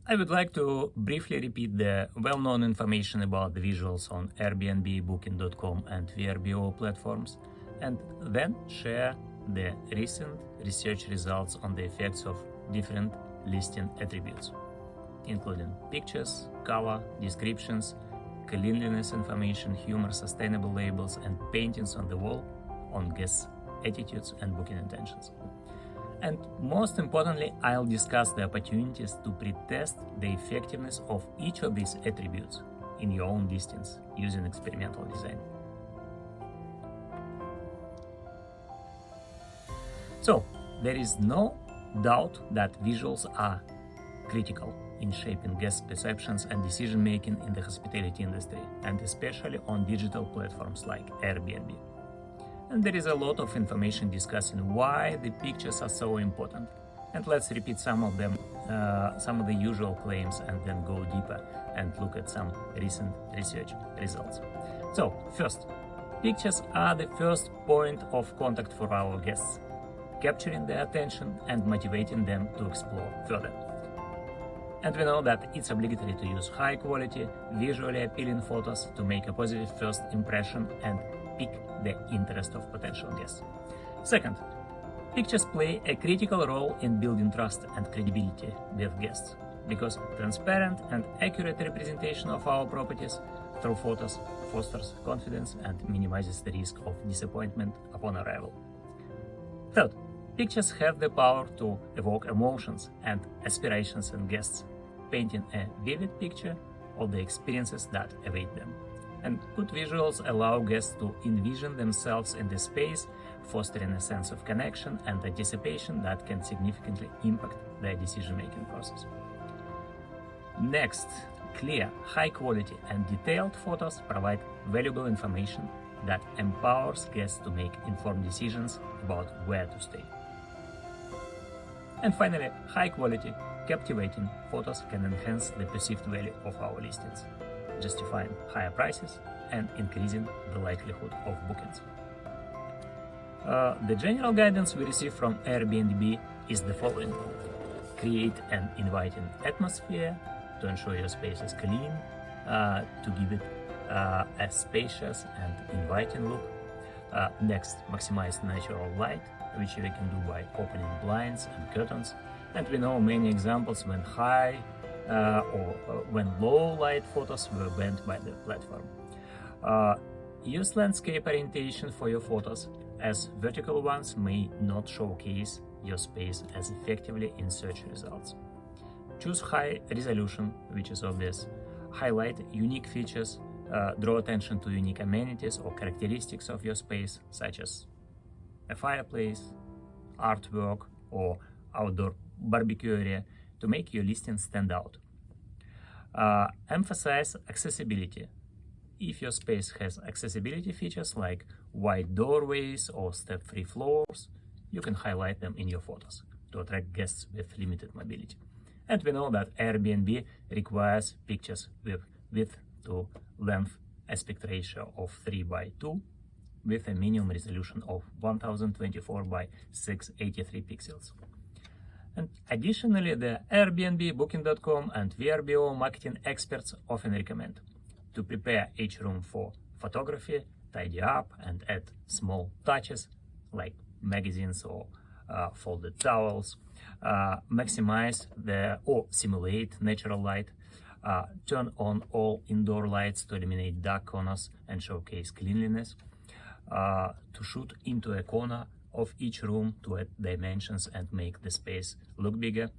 I would like to briefly repeat the well-known information about the visuals on Airbnb, Booking.com and VRBO platforms, and then share the recent research results on the effects of different listing attributes, including pictures, color, descriptions, cleanliness information, humor, sustainable labels, and paintings on the wall on guests' attitudes and booking intentions. And most importantly, I'll discuss the opportunities to pre-test the effectiveness of each of these attributes in your own listings using experimental design. So, there is no doubt that visuals are critical in shaping guest perceptions and decision-making in the hospitality industry, and especially on digital platforms like Airbnb. And there is a lot of information discussing why the pictures are so important. And let's repeat some of them, some of the usual claims, and then go deeper and look at some recent research results. So, first, pictures are the first point of contact for our guests, capturing their attention and motivating them to explore further. And we know that it's obligatory to use high-quality, visually appealing photos to make a positive first impression and pique the interest of potential guests. Second, pictures play a critical role in building trust and credibility with guests, because transparent and accurate representation of our properties through photos fosters confidence and minimizes the risk of disappointment upon arrival. Third, pictures have the power to evoke emotions and aspirations in guests, painting a vivid picture of the experiences that await them. And good visuals allow guests to envision themselves in the space, fostering a sense of connection and anticipation that can significantly impact their decision-making process. Next, clear, high-quality and detailed photos provide valuable information that empowers guests to make informed decisions about where to stay. And finally, high-quality, captivating photos can enhance the perceived value of our listings, justifying higher prices and increasing the likelihood of bookings. The general guidance we receive from Airbnb is the following: create an inviting atmosphere to ensure your space is clean, to give it a spacious and inviting look. Next, maximize natural light, which we can do by opening blinds and curtains. And we know many examples when high or when low light photos were banned by the platform. Use landscape orientation for your photos, as vertical ones may not showcase your space as effectively in search results. Choose high resolution, which is obvious. Highlight unique features, draw attention to unique amenities or characteristics of your space, such as a fireplace, artwork, or outdoor barbecue area, to make your listing stand out. Emphasize accessibility. If your space has accessibility features like wide doorways or step-free floors, you can highlight them in your photos to attract guests with limited mobility. And we know that Airbnb requires pictures with width to length aspect ratio of 3:2 with a minimum resolution of 1024 by 683 pixels. And additionally, the Airbnb, Booking.com and VRBO marketing experts often recommend to prepare each room for photography, tidy up and add small touches like magazines or folded towels, maximize or simulate natural light, turn on all indoor lights to eliminate dark corners and showcase cleanliness, to shoot into a corner of each room to add dimensions and make the space look bigger,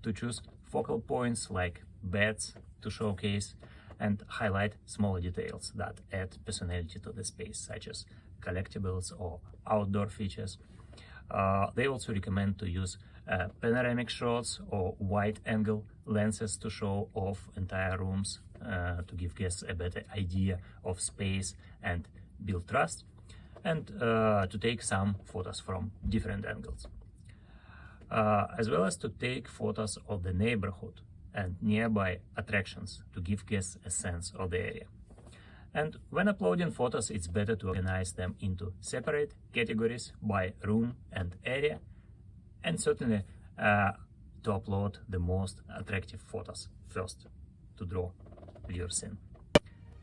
to choose focal points like beds to showcase and highlight smaller details that add personality to the space, such as collectibles or outdoor features. They also recommend to use panoramic shots or wide-angle lenses to show off entire rooms to give guests a better idea of space and build trust, and to take some photos from different angles, as well as to take photos of the neighborhood and nearby attractions to give guests a sense of the area. And when uploading photos, it's better to organize them into separate categories by room and area, and certainly to upload the most attractive photos first to draw viewers in.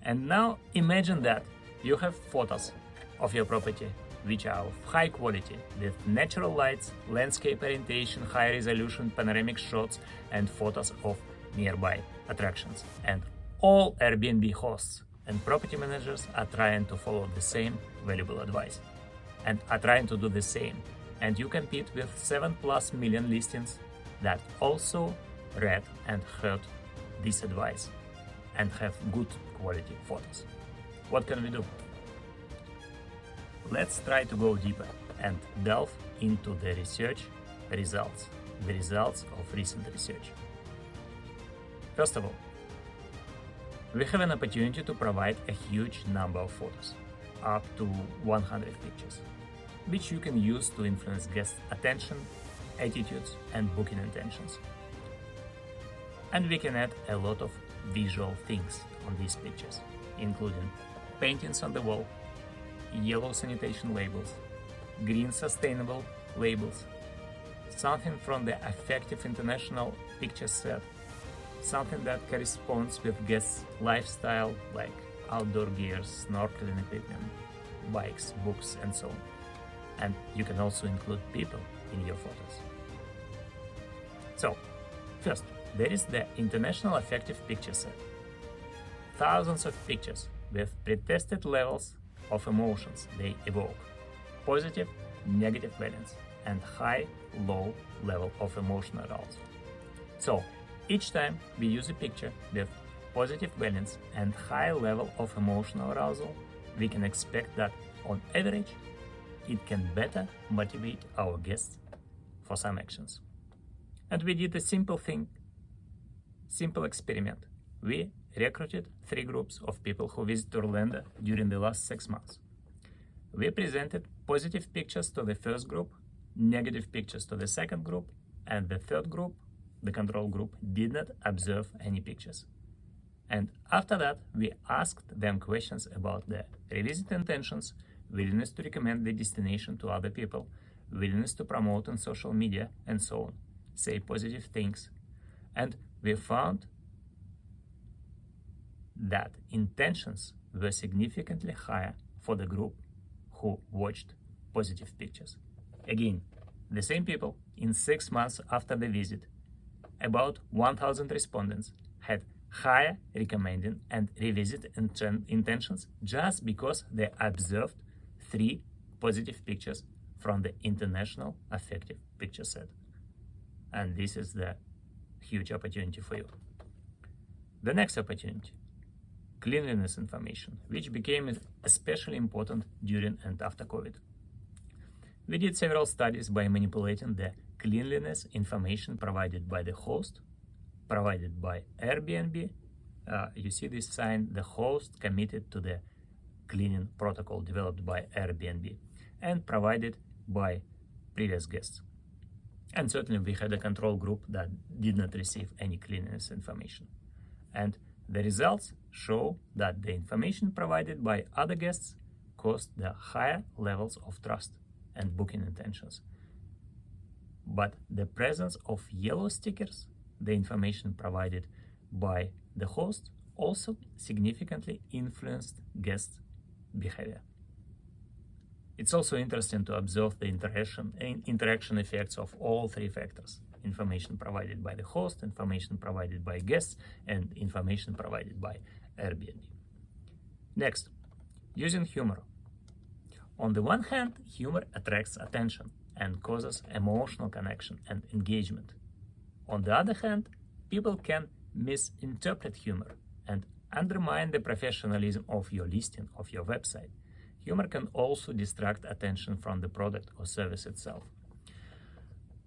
And now imagine that you have photos of your property which are of high quality with natural lights, landscape orientation, high resolution panoramic shots, and photos of nearby attractions. And all Airbnb hosts and property managers are trying to follow the same valuable advice and are trying to do the same. And you compete with 7+ million listings that also read and heard this advice and have good quality photos. What can we do? Let's try to go deeper and delve into the research results, the results of recent research. First of all, we have an opportunity to provide a huge number of photos, up to 100 pictures, which you can use to influence guests' attention, attitudes, and booking intentions. And we can add a lot of visual things on these pictures, including paintings on the wall, yellow sanitation labels, green sustainable labels, something from the effective international picture set, something that corresponds with guests' lifestyle like outdoor gear, snorkeling equipment, bikes, books, and so on. And you can also include people in your photos. So, first, there is the international effective picture set. Thousands of pictures with pre-tested levels of emotions they evoke, positive, negative valence, and high, low level of emotional arousal. So, each time we use a picture with positive valence and high level of emotional arousal, we can expect that, on average, it can better motivate our guests for some actions. And we did a simple experiment. We recruited 3 groups of people who visited Orlando during the last 6 months. We presented positive pictures to the first group, negative pictures to the second group, and the third group, the control group, did not observe any pictures. And after that, we asked them questions about their revisit intentions, willingness to recommend the destination to other people, willingness to promote on social media, and so on. Say positive things. And we found that intentions were significantly higher for the group who watched positive pictures. Again, the same people in 6 months after the visit, about 1,000 respondents had higher recommending and revisit intentions just because they observed 3 positive pictures from the international effective picture set. And this is the huge opportunity for you. The next opportunity, cleanliness information, which became especially important during and after COVID. We did several studies by manipulating the cleanliness information provided by the host, provided by Airbnb. You see this sign, the host committed to the cleaning protocol developed by Airbnb and provided by previous guests. And certainly we had a control group that did not receive any cleanliness information. And the results show that the information provided by other guests caused the higher levels of trust and booking intentions. But the presence of yellow stickers, the information provided by the host, also significantly influenced guests' behavior. It's also interesting to observe the interaction effects of all 3 factors: information provided by the host, information provided by guests, and information provided by Airbnb. Next, using humor. On the one hand, humor attracts attention and causes emotional connection and engagement. On the other hand, people can misinterpret humor and undermine the professionalism of your listing, of your website. Humor can also distract attention from the product or service itself.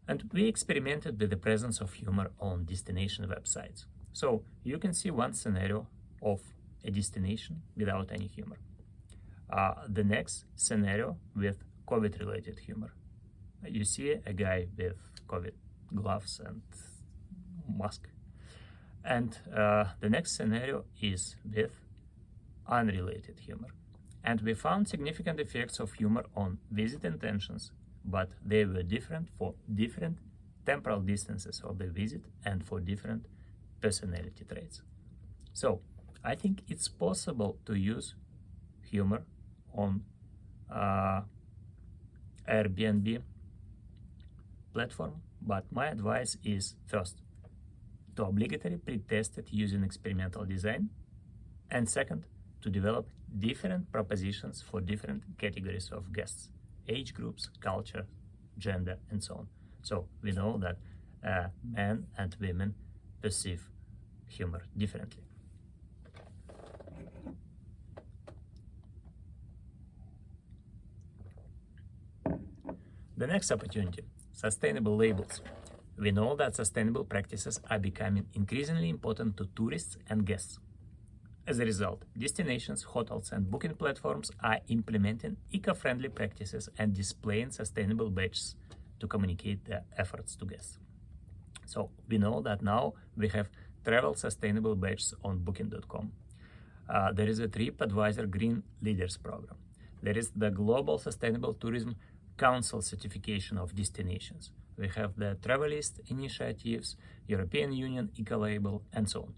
And we experimented with the presence of humor on destination websites. So you can see one scenario of a destination without any humor. The next scenario with COVID-related humor. You see a guy with COVID gloves and mask. And the next scenario is with unrelated humor. And we found significant effects of humor on visit intentions, but they were different for different temporal distances of the visit and for different personality traits. So I think it's possible to use humor on Airbnb platform, but my advice is first, to obligatory pre-test it using experimental design, and second, to develop different propositions for different categories of guests, age groups, culture, gender, and so on. So we know that men and women perceive humor differently. The next opportunity, sustainable labels. We know that sustainable practices are becoming increasingly important to tourists and guests. As a result, destinations, hotels, and booking platforms are implementing eco-friendly practices and displaying sustainable badges to communicate their efforts to guests. So we know that now we have travel sustainable badges on booking.com. There is a TripAdvisor Green Leaders program. There is the Global Sustainable Tourism Council certification of destinations. We have the Travelist initiatives, European Union Eco-Label, and so on.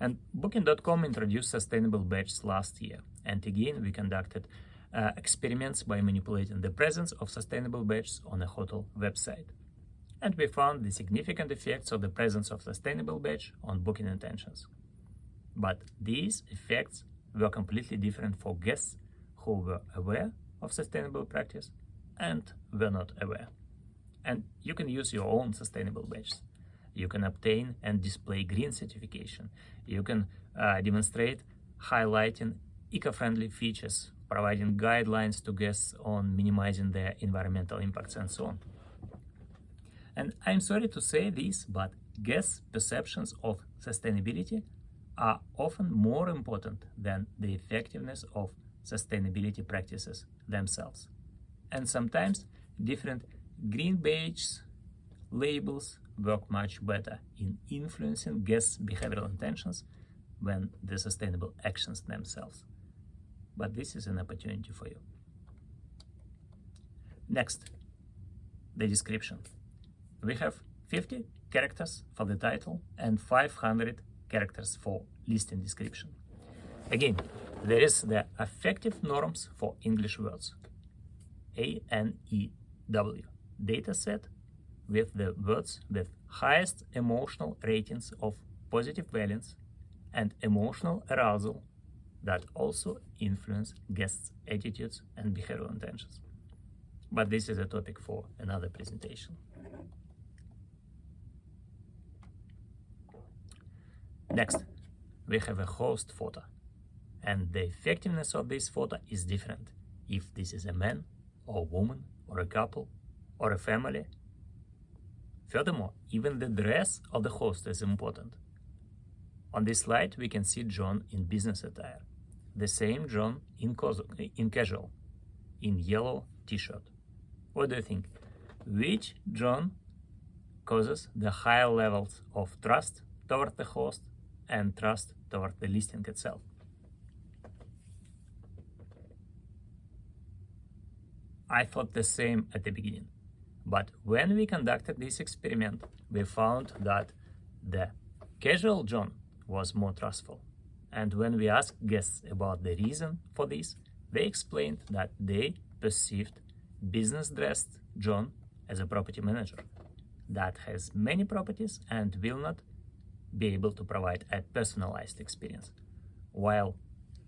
And Booking.com introduced sustainable badges last year. And again, we conducted experiments by manipulating the presence of sustainable badges on a hotel website. And we found the significant effects of the presence of sustainable badge on booking intentions. But these effects were completely different for guests who were aware of sustainable practice and were not aware. And you can use your own sustainable badges. You can obtain and display green certification. You can demonstrate highlighting eco-friendly features, providing guidelines to guests on minimizing their environmental impacts and so on. And I'm sorry to say this, but guests' perceptions of sustainability are often more important than the effectiveness of sustainability practices themselves. And sometimes different green badges, labels work much better in influencing guests' behavioral intentions than the sustainable actions themselves. But this is an opportunity for you. Next, the description. We have 50 characters for the title and 500 characters for listing description. Again, there is the affective norms for English words, ANEW, data set with the words with highest emotional ratings of positive valence and emotional arousal that also influence guests' attitudes and behavioral intentions. But this is a topic for another presentation. Next, we have a host photo, and the effectiveness of this photo is different if this is a man or woman or a couple or a family. Furthermore, even the dress of the host is important. On this slide, we can see John in business attire, the same John in casual, in yellow t-shirt. What do you think? Which John causes the higher levels of trust toward the host and trust toward the listing itself? I thought the same at the beginning, but when we conducted this experiment, we found that the casual John was more trustful. And when we asked guests about the reason for this, they explained that they perceived business-dressed John as a property manager that has many properties and will not be able to provide a personalized experience, while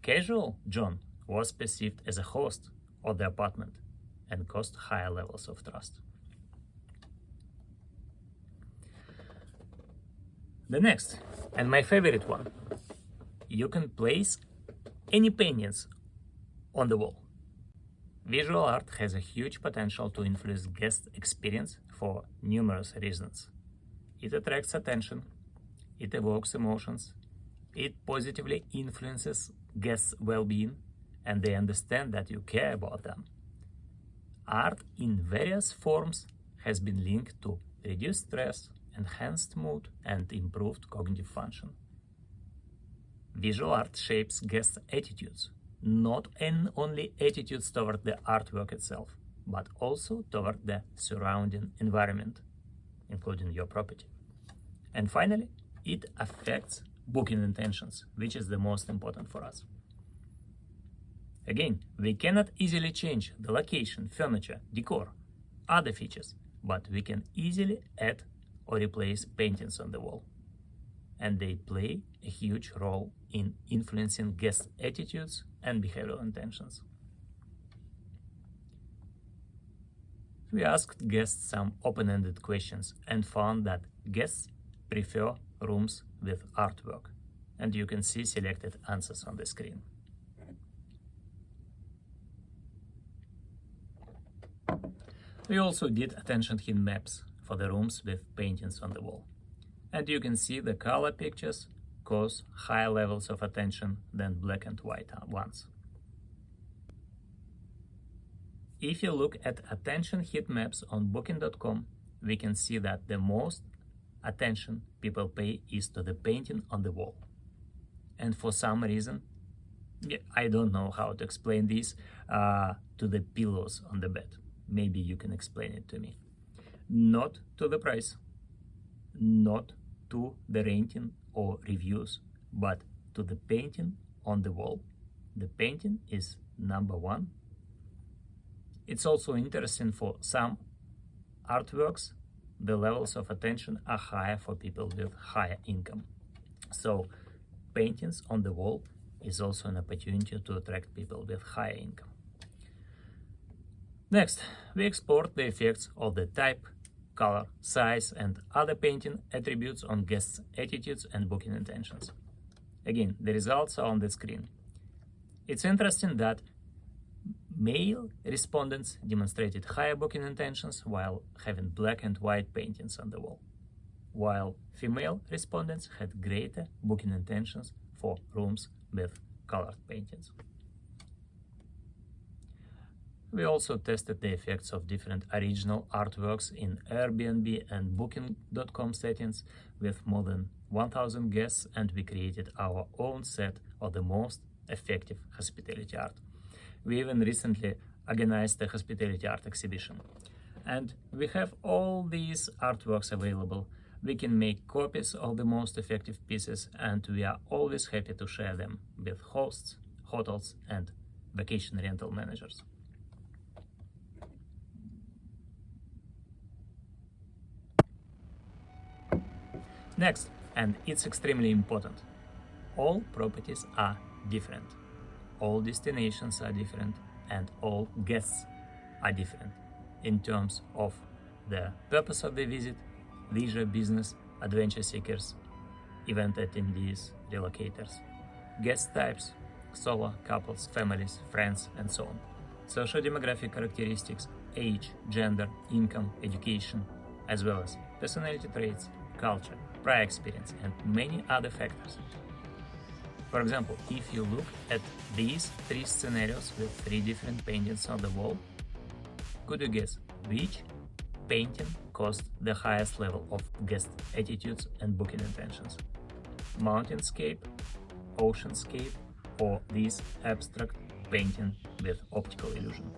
casual John was perceived as a host of the apartment and caused higher levels of trust. The next, and my favorite one, you can place any paintings on the wall. Visual art has a huge potential to influence guest experience for numerous reasons. It attracts attention, it evokes emotions, it positively influences guests' well-being, and they understand that you care about them. Art in various forms has been linked to reduced stress, enhanced mood, and improved cognitive function. Visual art shapes guests' attitudes, not only attitudes toward the artwork itself, but also toward the surrounding environment. including your property. And finally, it affects booking intentions, which is the most important for us. Again, we cannot easily change the location, furniture, decor, other features, but we can easily add or replace paintings on the wall. And they play a huge role in influencing guests' attitudes and behavioral intentions. We asked guests some open-ended questions and found that guests prefer rooms with artwork, and you can see selected answers on the screen. We also did attention heat maps for the rooms with paintings on the wall. And you can see the color pictures cause higher levels of attention than black and white ones. If you look at attention heat maps on booking.com, we can see that the most attention people pay is to the painting on the wall. And for some reason, I don't know how to explain this, to the pillows on the bed. Maybe you can explain it to me. Not to the price, not to the rating or reviews, but to the painting on the wall. The painting is number one. It's also interesting for some artworks, the levels of attention are higher for people with higher income. So paintings on the wall is also an opportunity to attract people with higher income. Next, we explored the effects of the type, color, size, and other painting attributes on guests' attitudes and booking intentions. Again, the results are on the screen. It's interesting that male respondents demonstrated higher booking intentions while having black and white paintings on the wall, while female respondents had greater booking intentions for rooms with colored paintings. We also tested the effects of different original artworks in Airbnb and Booking.com settings with more than 1,000 guests, and we created our own set of the most effective hospitality art. We even recently organized a hospitality art exhibition. And we have all these artworks available. We can make copies of the most effective pieces, and we are always happy to share them with hosts, hotels, and vacation rental managers. Next, and it's extremely important, all properties are different, all destinations are different, and all guests are different in terms of the purpose of the visit, leisure, business, adventure seekers, event attendees, relocators, guest types, solo, couples, families, friends, and so on, socio-demographic characteristics, age, gender, income, education, as well as personality traits, culture, prior experience, and many other factors. For example, if you look at these three scenarios with three different paintings on the wall, could you guess which painting caused the highest level of guest attitudes and booking intentions? Mountainscape, oceanscape, or this abstract painting with optical illusion?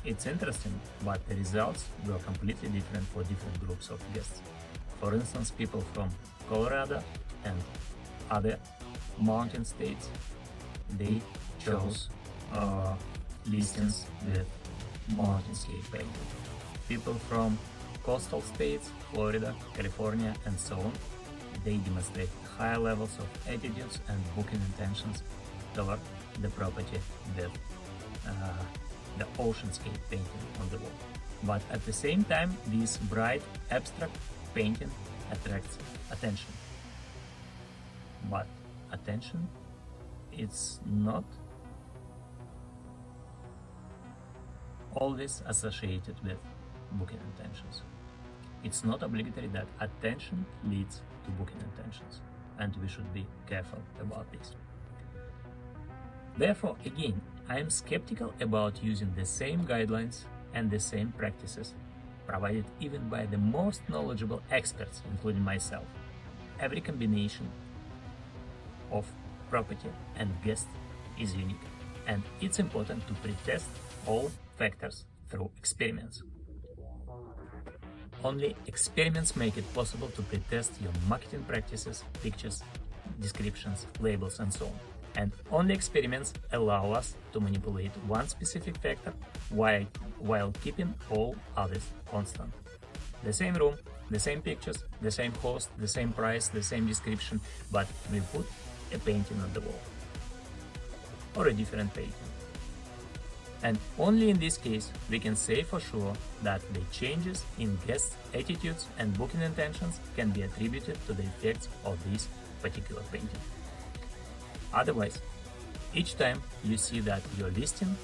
It's interesting, but the results were completely different for different groups of guests. For instance, people from Colorado and other mountain states, they chose listings with mountainscape painting. People from coastal states, Florida, California, and so on, they demonstrate higher levels of attitudes and booking intentions toward the property with the oceanscape painting on the wall. But at the same time, this bright abstract painting attracts attention. But attention, it's not always associated with booking intentions. It's not obligatory that attention leads to booking intentions, and we should be careful about this. Therefore, again, I am skeptical about using the same guidelines and the same practices provided even by the most knowledgeable experts, including myself. Every combination of property and guest is unique, and it's important to pre-test all factors through experiments. Only experiments make it possible to pretest your marketing practices, pictures, descriptions, labels, and so on. And only experiments allow us to manipulate one specific factor while keeping all others constant. The same room, the same pictures, the same host, the same price, the same description, but we put a painting on the wall. Or a different painting. And only in this case we can say for sure that the changes in guests' attitudes and booking intentions can be attributed to the effects of this particular painting. Otherwise, each time you see that your listing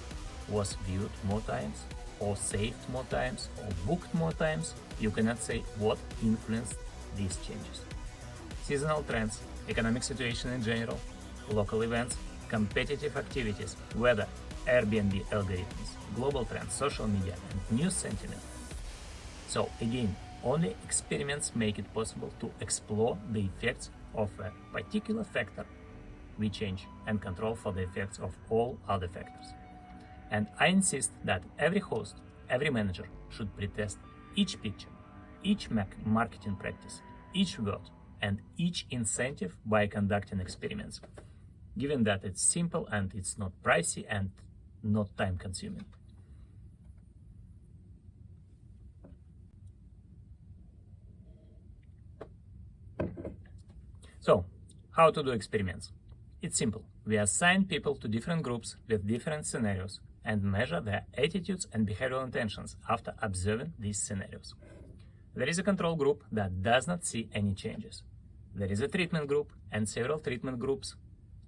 was viewed more times, or saved more times, or booked more times, you cannot say what influenced these changes. Seasonal trends, economic situation in general, local events, competitive activities, weather, Airbnb algorithms, global trends, social media, and news sentiment. So again, only experiments make it possible to explore the effects of a particular factor we change and control for the effects of all other factors. And I insist that every host, every manager should pretest each picture, each marketing practice, each word, and each incentive by conducting experiments, given that it's simple and it's not pricey and not time consuming. So, how to do experiments? It's simple. We assign people to different groups with different scenarios and measure their attitudes and behavioral intentions after observing these scenarios. There is a control group that does not see any changes. There is a treatment group and several treatment groups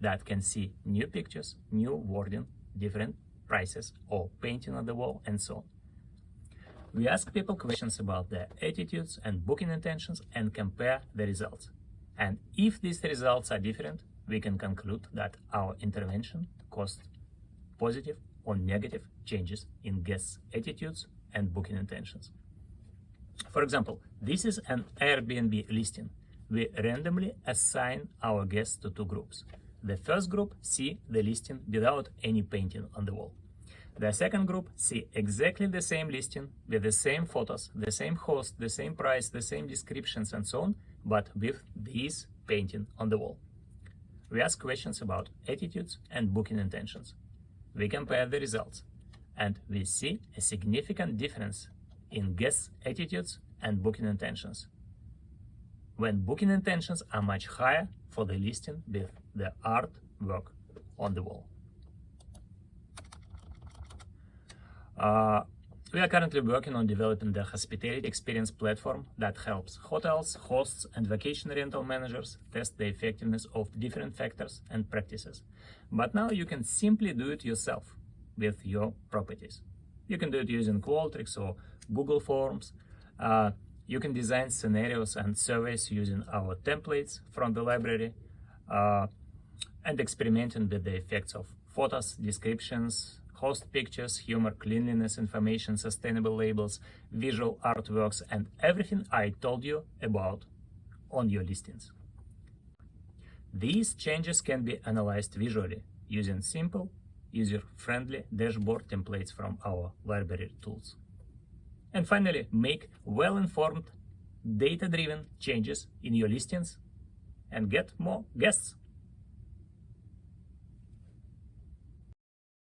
that can see new pictures, new wording, different prices, or painting on the wall, and so on. We ask people questions about their attitudes and booking intentions and compare the results. And if these results are different, we can conclude that our intervention caused positive or negative changes in guests' attitudes and booking intentions. For example, this is an Airbnb listing. We randomly assign our guests to two groups. The first group see the listing without any painting on the wall. The second group see exactly the same listing with the same photos, the same host, the same price, the same descriptions, and so on, but with this painting on the wall. We ask questions about attitudes and booking intentions. We compare the results, and we see a significant difference in guests' attitudes and booking intentions, when booking intentions are much higher for the listing with the artwork on the wall. We are currently working on developing the hospitality experience platform that helps hotels, hosts, and vacation rental managers test the effectiveness of different factors and practices. But now you can simply do it yourself with your properties. You can do it using Qualtrics or Google Forms. You can design scenarios and surveys using our templates from the library, and experimenting with the effects of photos, descriptions, host pictures, humor, cleanliness information, sustainable labels, visual artworks, and everything I told you about on your listings. These changes can be analyzed visually using simple, user-friendly dashboard templates from our library tools. And finally, make well-informed, data-driven changes in your listings and get more guests.